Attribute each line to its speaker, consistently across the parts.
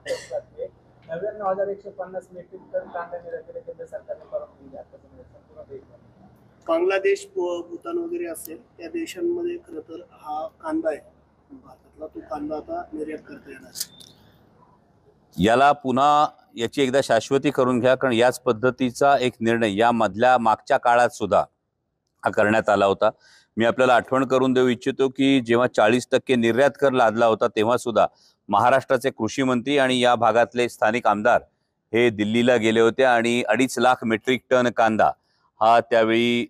Speaker 1: महत्त्वाची बातमी आहे. 99,150 मेट्रिक टन कांदा निर्यातीला केंद्र सरकारने परवानगी दिली आहे. संपूर्ण देशभरात.
Speaker 2: बांगलादेश, भूतान वगैरे असेल त्या देशांमध्ये खरं तर हा कांदा आहे भारतातला, तो कांदा आता निर्यात करता येणार.
Speaker 3: याला पुन्हा याची एकदा शाश्वती करून घ्या, कारण याच पद्धतीचा एक निर्णय या मधल्या मागच्या काळात सुद्धा हा करण्यात आला होता. मी आपल्याला आठवण करून देऊ इच्छितो की जेव्हा 40% निर्यात कर लादला होता तेव्हा सुद्धा महाराष्ट्राचे कृषी मंत्री आणि या भागातले स्थानिक आमदार हे दिल्लीला गेले होते आणि 2.5 लाख मेट्रिक टन कांदा हा त्यावेळी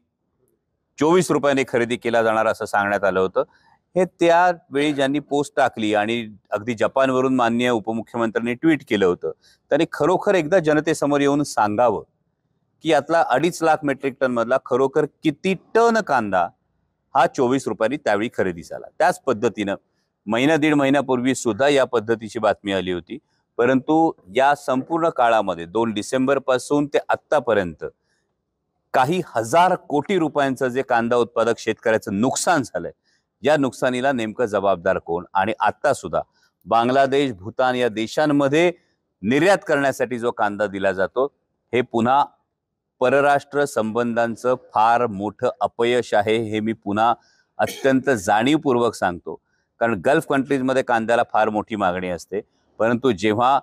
Speaker 3: 24 रुपयाने खरेदी केला जाणार असं सांगण्यात आलं होतं. हे त्यावेळी ज्यांनी पोस्ट टाकली आणि अगदी जपानवरून माननीय उपमुख्यमंत्र्यांनी ट्विट केलं होतं, त्यांनी खरोखर एकदा जनतेसमोर येऊन सांगावं की यातला 2.5 लाख मेट्रिक टन मधला खरोखर किती टन कांदा हा 24 रुपयांनी त्यावेळी खरेदी झाला. त्याच पद्धतीनं महिना दीड महिन्यापूर्वी सुद्धा या पद्धतीची बातमी आली होती. परंतु या संपूर्ण काळामध्ये 2 डिसेंबर पासून ते आत्तापर्यंत काही हजार कोटी रुपयांचं जे कांदा उत्पादक शेतकऱ्याचं नुकसान झालंय, या नुकसानीला नेमकं जबाबदार कोण? आणि आता सुद्धा बांगलादेश, भूतान या देशांमध्ये निर्यात करण्यासाठी जो कांदा दिला जातो हे पुन्हा परराष्ट्र संबंधांचं फार मोठं अपयश आहे. हे मी पुन्हा अत्यंत जाणीवपूर्वक सांगतो, कारण गल्फ कंट्रीजमध्ये कांद्याला फार मोठी मागणी असते. परंतु जेव्हा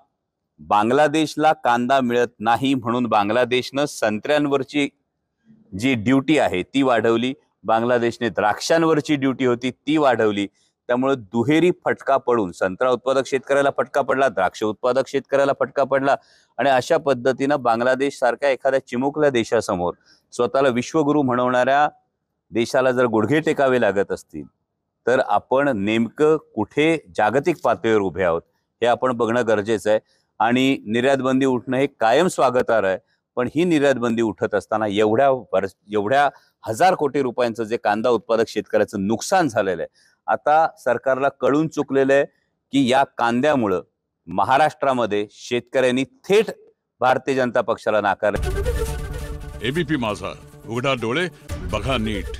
Speaker 3: बांगलादेशला कांदा मिळत नाही म्हणून बांगलादेशनं संत्र्यांवरची जी ड्युटी आहे ती वाढवली, बांगलादेशने द्राक्षांवरची ड्युटी होती ती वाढवली. त्यामुळे दुहेरी फटका पडून संत्रा उत्पादक शेतकऱ्याला फटका पडला, द्राक्ष उत्पादक शेतकऱ्याला फटका पडला. आणि अशा पद्धतीनं बांगलादेश सारख्या एखाद्या चिमुकल्या देशासमोर स्वतःला विश्वगुरू म्हणवणाऱ्या देशाला जर गुडघे टेकावे लागत असतील तर आपण नेमकं कुठे जागतिक पातळीवर उभे आहोत हे आपण बघणं गरजेचं आहे. आणि निर्यात बंदी उठणं हे कायम स्वागतार्ह आहे, पण ही निर्यात बंदी उठत असताना एवढ्या हजार कोटी रुपयांचं जे कांदा उत्पादक शेतकऱ्याचं नुकसान झालेलं आहे, आता सरकारला कळून चुकलेलं आहे की या कांद्यामुळं महाराष्ट्रामध्ये शेतकऱ्यांनी थेट भारतीय जनता पक्षाला नाकारले.
Speaker 4: एबीपी माझा, उघडा डोळे बघा नीट.